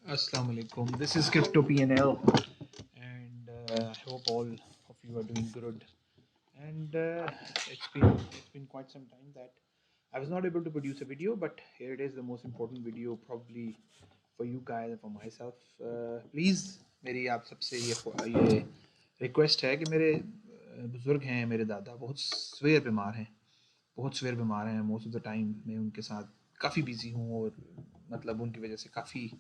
Assalamu alaikum. This is Crypto PNL, and I hope all of you are doing good. And it's been quite some time that I was not able to produce a video, but here it is, the most important video probably for you guys and for myself. Please मेरी आप सबसे ये request है कि मेरे बुज़ुर्ग हैं, मेरे दादा बहुत सवेर बीमार हैं, बहुत सवेर बीमार हैं। मोस्ट ऑफ द टाइम मैं उनके साथ काफ़ी बिजी हूँ और मतलब उनकी वजह से काफ़ी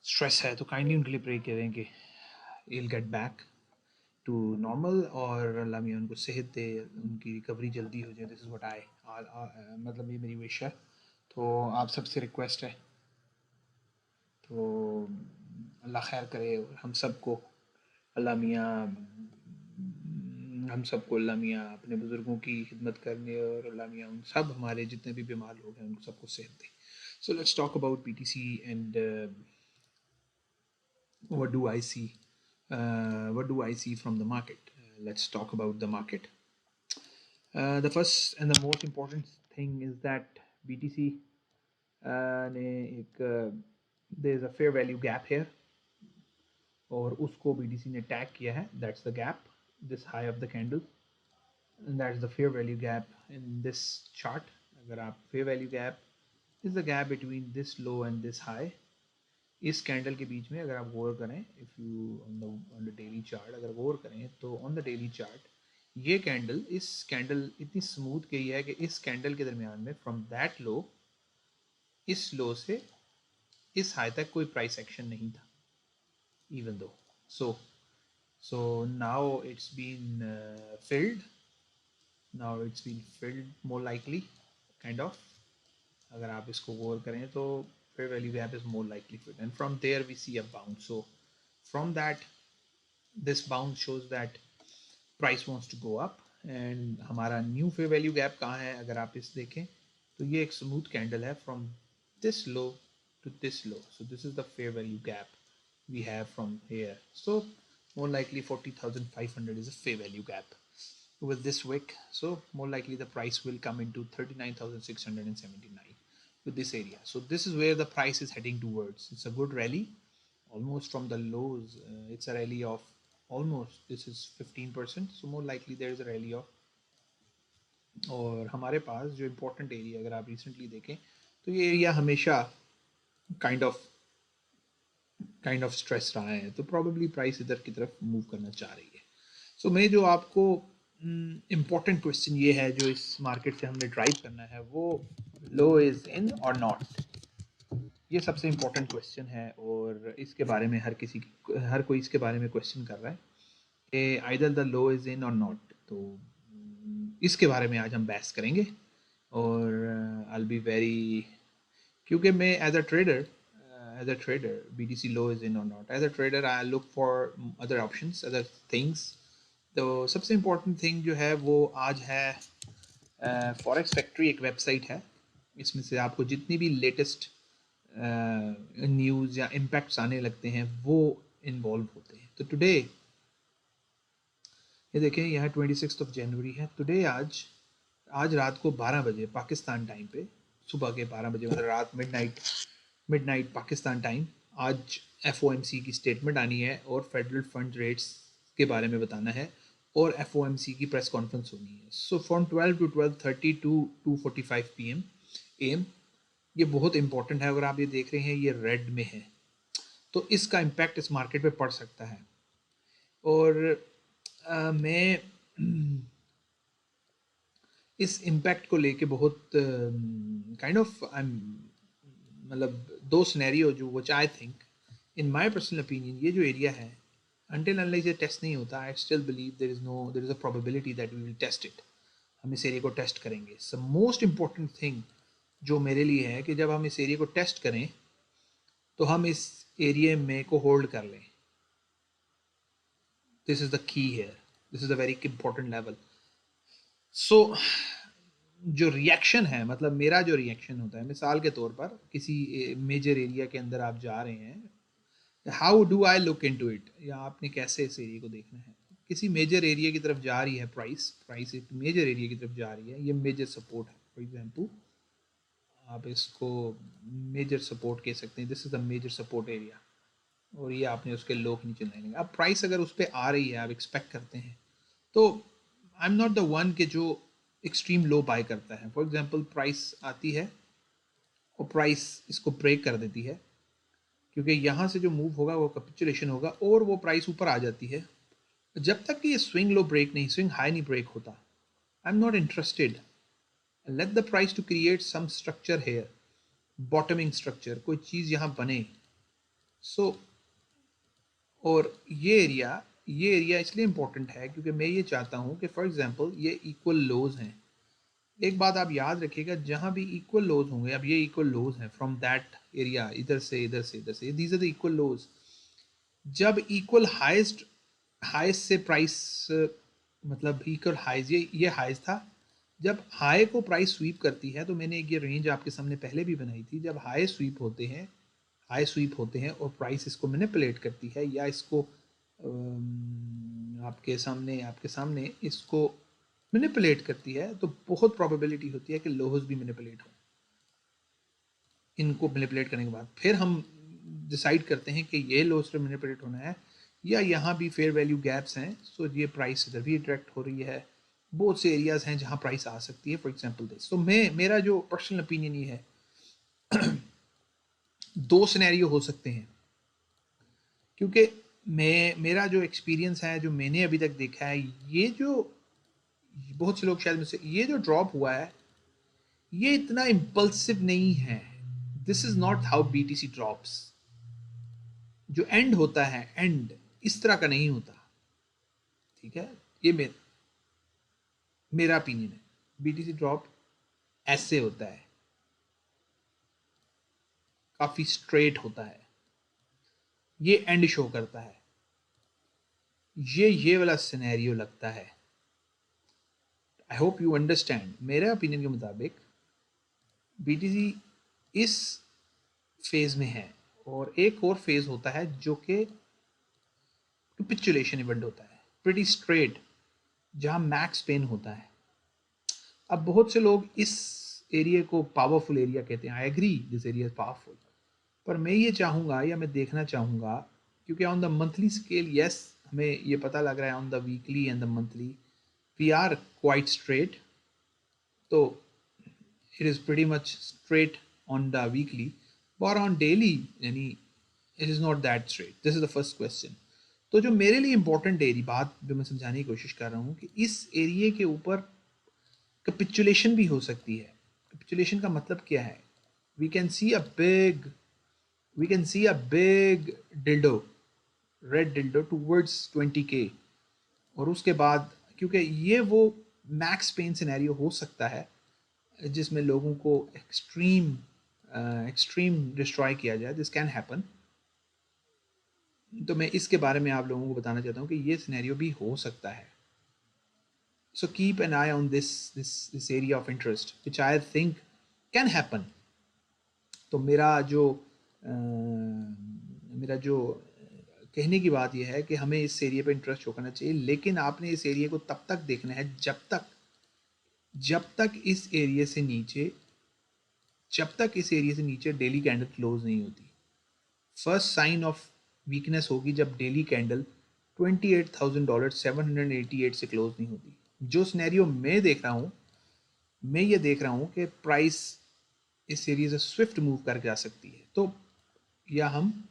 स्ट्रेस है, तो काइंडली उनके लिए प्रे करें कि he'll get back to normal और अल्लाह मियाँ उनको सेहत दे, उनकी रिकवरी जल्दी हो जाए। दिस इज़ व्हाट मतलब ये मेरी विश है। तो आप सबसे रिक्वेस्ट है, तो अल्लाह खैर करे और हम सबको अल्लाह मियाँ अपने बुज़ुर्गों की खिदमत करने और अल्लाह मियाँ उन सब हमारे जितने भी बीमार लोग हैं उनको सबको सेहत दे। So let's talk about BTC and what do I see? What do I see from the market? Let's talk about the market. The first and the most important thing is that BTC there's a fair value gap here और उसको BTC ने tag किया है. That's the gap, this high of the candle, and that's the fair value gap in this chart. अगर आप fair value gap is the gap between this low and this high. इस candle के बीच में अगर आप गौर करें, if you on the daily chart अगर गौर करें तो ऑन द डेली चार्ट ये कैंडल, इस कैंडल इतनी स्मूथ गई है कि इस कैंडल के दरमियान में फ्रॉम दैट लो, इस लो से इस हाई तक कोई प्राइस एक्शन नहीं था, even though so now it's been filled more likely kind of. अगर आप इसको गौर करें तो fair value gap is more likely fit, and from there we see a bounce. So from that, this bounce shows that price wants to go up, and हमारा new fair value gap कहाँ है? अगर आप इस देखें तो ये एक smooth candle है from this low to this low. So this is the fair value gap we have from here. So more likely 40,500 is a fair value gap with this wick. So more likely the price will come into 39,679 with this area. So this is where the price is heading towards. It's a good rally, almost from the lows. It's a rally of almost, this is 15%. So more likely there is a rally of, और हमारे पास जो important area अगर आप recently देखें तो ये area हमेशा kind of stress रहा है, तो प्रॉबेबली प्राइस इधर की तरफ मूव करना चाह रही है। सो मैं जो आपको इम्पोर्टेंट क्वेश्चन ये है जो इस मार्केट से हमने ड्राइव करना है, वो लो इज़ इन और नॉट, ये सबसे इम्पोर्टेंट क्वेश्चन है। और इसके बारे में हर कोई इसके बारे में क्वेश्चन कर रहा है कि either the low is in और नॉट। तो इसके बारे में आज हम बहस करेंगे और आई बी वेरी, क्योंकि मैं as a trader BTC low is in or not, as a trader I look for other options, other things। तो सबसे इम्पोर्टेंट थिंग जो है वो आज है फॉरेक्स फैक्ट्री, एक वेबसाइट है, इसमें से आपको जितनी भी लेटेस्ट न्यूज़ या इम्पैक्ट्स आने लगते हैं वो इन्वॉल्व होते हैं। तो टुडे ये देखें, यहाँ 26 जनवरी है। टुडे आज रात को 12 बजे पाकिस्तान टाइम पे, सुबह के 12 बजे मतलब रात मिडनाइट पाकिस्तान टाइम, आज FOMC की स्टेटमेंट आनी है और फेडरल फंड रेट्स के बारे में बताना है और FOMC की प्रेस कॉन्फ्रेंस होनी है। So from 12 to 12:30 to 2:45 AM ये बहुत इंपॉर्टेंट है। अगर आप ये देख रहे हैं ये रेड में है, तो इसका इम्पैक्ट इस मार्केट पे पड़ सकता है। और मैं इस इम्पैक्ट को लेके बहुत काइंड ऑफ मतलब दो सिनेरियो जो which I think in my personal opinion, ये जो एरिया है अनटिल अनलेस ये टेस्ट नहीं होता, I still believe there is a probability that we will test it. हम इस एरिया को टेस्ट करेंगे। सो मोस्ट इम्पॉर्टेंट थिंग जो मेरे लिए है कि जब हम इस एरिया को टेस्ट करें तो हम इस एरिया में को होल्ड कर लें। This is the key here, this is a very important level. So जो रिएक्शन है, मतलब मेरा जो रिएक्शन होता है, मिसाल के तौर पर किसी मेजर एरिया के अंदर आप जा रहे हैं, how do I look into it, या आपने कैसे इस एरिया को देखना है। किसी मेजर एरिया की तरफ जा रही है प्राइस एक मेजर एरिया की तरफ जा रही है, ये मेजर सपोर्ट है। फॉर एग्जांपल आप इसको मेजर सपोर्ट कह सकते हैं, this is the major support area, और ये आपने उसके लो के नीचे लाएंगे। अब प्राइस अगर उस पर आ रही है, आप एक्सपेक्ट करते हैं, तो आई एम नॉट द वन के जो एक्सट्रीम लो बाय करता है। फॉर एग्जांपल प्राइस आती है और प्राइस इसको ब्रेक कर देती है, क्योंकि यहाँ से जो मूव होगा वो कैपिचुलेशन होगा और वो प्राइस ऊपर आ जाती है। जब तक कि ये स्विंग लो ब्रेक नहीं, स्विंग हाई नहीं ब्रेक होता, I am not interested. Let the price to create some structure here, bottoming structure, कोई चीज़ यहाँ बने। सो और ये एरिया इसलिए इंपॉर्टेंट है क्योंकि मैं ये चाहता हूँ कि फॉर एग्जांपल ये इक्वल लोज हैं। एक बात आप याद रखिएगा, जहाँ भी इक्वल लोज होंगे, अब ये इक्वल लोज हैं फ्रॉम दैट एरिया, इधर से इधर से इधर से, दीज आर द इक्वल लोज। जब इक्वल हाईएस्ट हाईएस्ट से प्राइस, मतलब इक्वल हाइज, ये हाइज था, जब हाई को प्राइस स्वीप करती है, तो मैंने एक ये रेंज आपके सामने पहले भी बनाई थी, जब हाई स्वीप होते हैं, हाई स्वीप होते हैं और प्राइस इसको मैनिपुलेट करती है, या इसको आपके सामने इसको मैनिपुलेट करती है, तो बहुत प्रोबेबिलिटी होती है कि लोहस भी मैनिपुलेट हो। इनको मैनिपुलेट करने के बाद फिर हम डिसाइड करते हैं कि ये लोस पे मैनिपुलेट होना है या यहाँ भी फेयर वैल्यू गैप्स हैं, सो ये प्राइस इधर भी अट्रैक्ट हो रही है। बहुत से एरियाज हैं जहाँ प्राइस आ सकती है, फॉर एग्जांपल दिस। तो मेरा जो पर्सनल ओपिनियन ये है, दो सिनेरियो हो सकते हैं, क्योंकि मेरा जो एक्सपीरियंस है, जो मैंने अभी तक देखा है, ये जो बहुत से लोग शायद मुझसे, ये जो ड्रॉप हुआ है ये इतना इम्पल्सिव नहीं है। This is not how BTC drops. जो एंड होता है, एंड इस तरह का नहीं होता, ठीक है। ये मेरा ओपिनियन है। बीटीसी ड्रॉप ऐसे होता है, काफी स्ट्रेट होता है, ये एंड शो करता है, ये वाला सिनेरियो लगता है। I hope you understand. मेरे ओपिनियन के मुताबिक बीटीसी इस फेज में है, और एक और फेज होता है जो कि कैपिचुलेशन इवेंट होता है, प्रीटी स्ट्रेट, जहां मैक्स पेन होता है। अब बहुत से लोग इस एरिया को पावरफुल एरिया कहते हैं, I agree this area is powerful, पर मैं ये चाहूँगा या मैं देखना चाहूँगा, क्योंकि on the monthly scale yes हमें ये पता लग रहा है, on the weekly and the monthly we are quite straight, तो it is pretty much straight on the weekly, और ऑन डेली यानी it is not that straight. This is the first question. तो जो मेरे लिए इंपॉर्टेंट एरिया बात जो मैं समझाने की कोशिश कर रहा हूँ कि इस एरिया के ऊपर कैपिचुलेशन भी हो सकती है। कैपिचुलेशन का मतलब क्या है? We can see a big we can see a big dildo, red dildo towards 20K, और उसके बाद क्योंकि ये वो मैक्स पेन सिनेरियो हो सकता है जिसमें लोगों को एक्सट्रीम डिस्ट्रॉय किया जाए, दिस कैन हैपन। तो मैं इसके बारे में आप लोगों को बताना चाहता हूँ कि ये सिनेरियो भी हो सकता है। सो keep an I on this area of interest which I think can happen. तो मेरा जो कहने की बात यह है कि हमें इस एरिया पे इंटरेस्ट शो करना चाहिए, लेकिन आपने इस एरिया को तब तक देखना है जब तक इस एरिया से नीचे डेली कैंडल क्लोज नहीं होती। फर्स्ट साइन ऑफ वीकनेस होगी जब डेली कैंडल $28,000 788 से क्लोज नहीं होती। जो सिनेरियो मैं देख रहा हूँ, मैं ये देख रहा हूँ कि प्राइस इस एरिया से स्विफ्ट मूव करके आ सकती है। तो या हम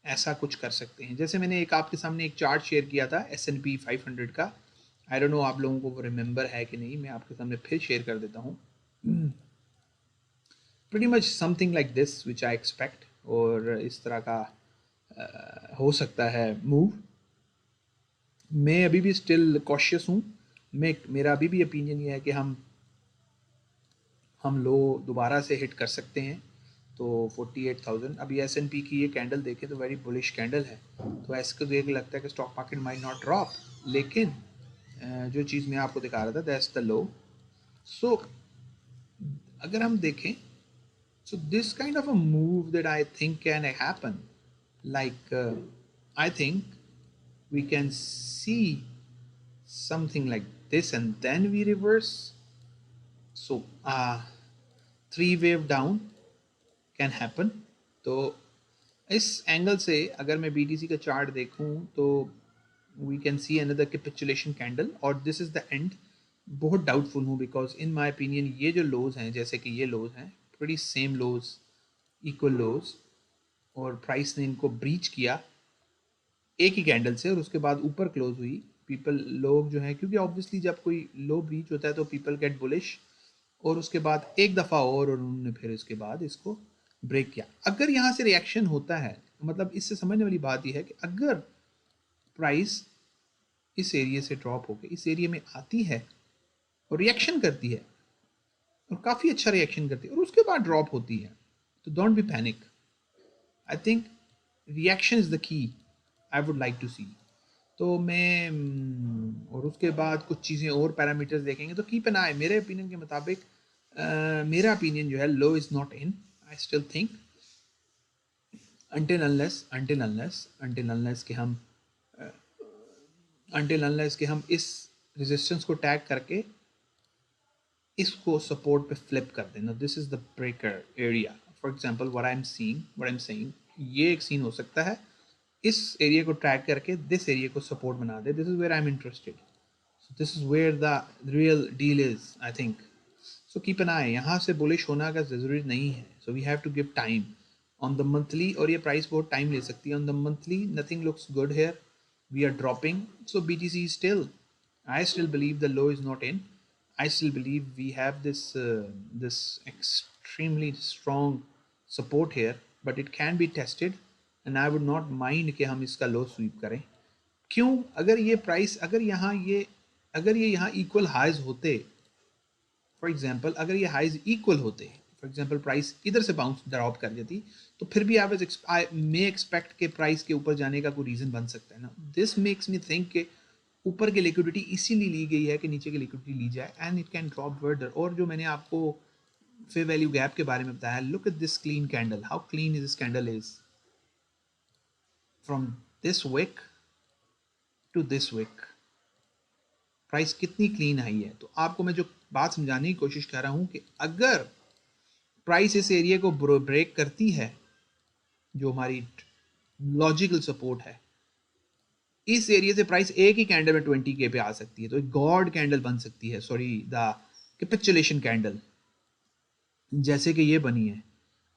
ऐसा कुछ कर सकते हैं, जैसे मैंने आपके सामने एक चार्ट शेयर किया था S&P 500 का। आई डोंट नो आप लोगों को वो रिमेंबर है कि नहीं, मैं आपके सामने फिर शेयर कर देता हूँ। Pretty much something like this which I expect, और इस तरह का हो सकता है मूव। मैं अभी भी स्टिल कॉशियस हूँ। मेरा अभी भी ओपिनियन ये है कि हम लो दोबारा से हिट कर सकते हैं। तो 48,000, अभी S&P की ये कैंडल देखें तो वेरी बुलिश कैंडल है, तो ऐसे को देख लगता है कि stock market might not drop, लेकिन जो चीज़ मैं आपको दिखा रहा था दैट्स द लो। सो अगर हम देखें, so this kind of a move that I think can happen, like I think we can see something like this and then we reverse. So three wave down can happen. तो इस angle से अगर मैं BTC का chart देखूं तो we can see another capitulation candle और this is the end. बहुत डाउटफुल हूँ बिकॉज इन माई ओपिनियन ये जो लोज हैं, जैसे कि ये लोज हैं, pretty same lows, equal lows, और प्राइस ने इनको ब्रीच किया एक ही कैंडल से और उसके बाद ऊपर क्लोज हुई। पीपल, लोग जो हैं, क्योंकि ऑब्वियसली जब कोई लो ब्रीच होता है तो पीपल गेट बुलिश, और उसके बाद एक दफ़ा और उन्होंने फिर इसके बाद इसको ब्रेक किया। अगर यहाँ से रिएक्शन होता है, मतलब इससे समझने वाली बात यह है कि अगर प्राइस इस एरिया से ड्रॉप होकर इस एरिया में आती है और रिएक्शन करती है और काफ़ी अच्छा रिएक्शन करती है और उसके बाद ड्रॉप होती है, तो don't be panic. I think reaction is the key I would like to see. तो मैं और उसके बाद कुछ चीज़ें और पैरामीटर्स देखेंगे तो कीप एन आई। मेरे ओपिनियन के मुताबिक मेरा ओपिनियन जो है, low is not in. I still think until unless कि हम इस रेजिस्टेंस को टैग करके इसको सपोर्ट पे फ्लिप कर देना, this is the breaker area. For example what I am saying, ये एक सीन हो सकता है, इस एरिया को ट्रैक करके दिस एरिया को सपोर्ट बना दे, this is where I am interested, so this is where the real deal is, I think. So keep an eye, यहाँ से बुलिश होना का ज़रूरी नहीं है, so we have to give time on the monthly, और ये प्राइस बहुत टाइम ले सकती है on the monthly. Nothing looks good here, we are dropping, so BTC still, I still believe the low is not in. I still believe we have this extremely strong support here, but it can be tested, and I would not mind कि हम इसका लो SVEEP करें। क्यों? अगर ये price, अगर ये यहाँ इक्वल हाइज होते, फॉर एग्जांपल अगर ये हाइज इक्वल होते, फॉर एग्जांपल प्राइस इधर से बाउंस ड्रॉप कर जाती, तो फिर भी आई मे एक्सपेक्ट के प्राइस के ऊपर जाने का कोई रीज़न बन सकता है ना। दिस मेक्स मी थिंक के ऊपर की लिक्विडिटी इसीलिए ली गई है कि नीचे की लिक्विडिटी ली जाए and it can drop further. और जो मैंने आपको फेयर वैल्यू गैप के बारे में बताया, look at this clean candle, how clean is this candle is from this week to this week, price कितनी क्लीन आई है। तो आपको मैं जो बात समझाने की कोशिश कर रहा हूं कि अगर प्राइस इस एरिया को ब्रेक करती है, जो हमारी लॉजिकल सपोर्ट है, इस एरिया से प्राइस एक ही कैंडल में 20K पे आ सकती है, तो एक गॉड कैंडल बन सकती है, सॉरी द कैपिचुलेशन कैंडल, जैसे कि ये बनी है।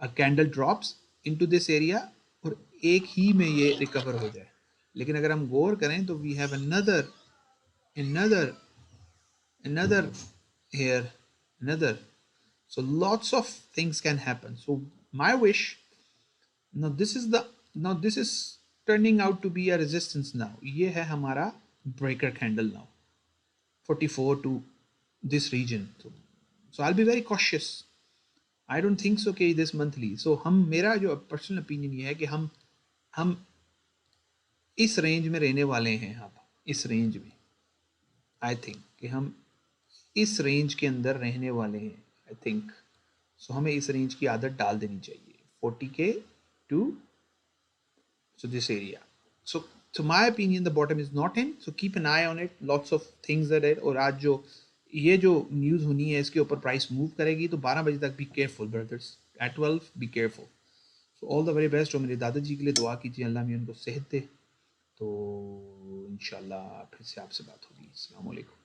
अ candle drops into this area और एक ही में ये रिकवर हो जाए। लेकिन अगर हम गौर करें तो we have another another here, another, so lots of things can happen. So my wish, now this is turning out to be a resistance now, ये है हमारा breaker candle now, 44 to this region, so I'll be very cautious. I don't think so कि this monthly, so हम, मेरा जो personal opinion ये है कि हम इस रेंज में रहने वाले हैं। अब इस रेंज में आई थिंक कि हम इस रेंज के अंदर रहने वाले हैं, आई थिंक। सो हमें इस रेंज की आदत डाल देनी चाहिए, 40K to, so this area. So my opinion, the bottom is not in, so keep an eye on it, lots of things are there। और आज जो ये जो न्यूज़ होनी है इसके ऊपर प्राइस मूव करेगी, तो 12 बजे तक be careful brothers, at 12 be careful. So all the very best. और मेरे दादाजी के लिए दुआ कीजिए, अल्लाह में उनको सेहत दे। तो इंशाल्लाह फिर से आपसे बात होगी। अस्सलाम वालेकुम।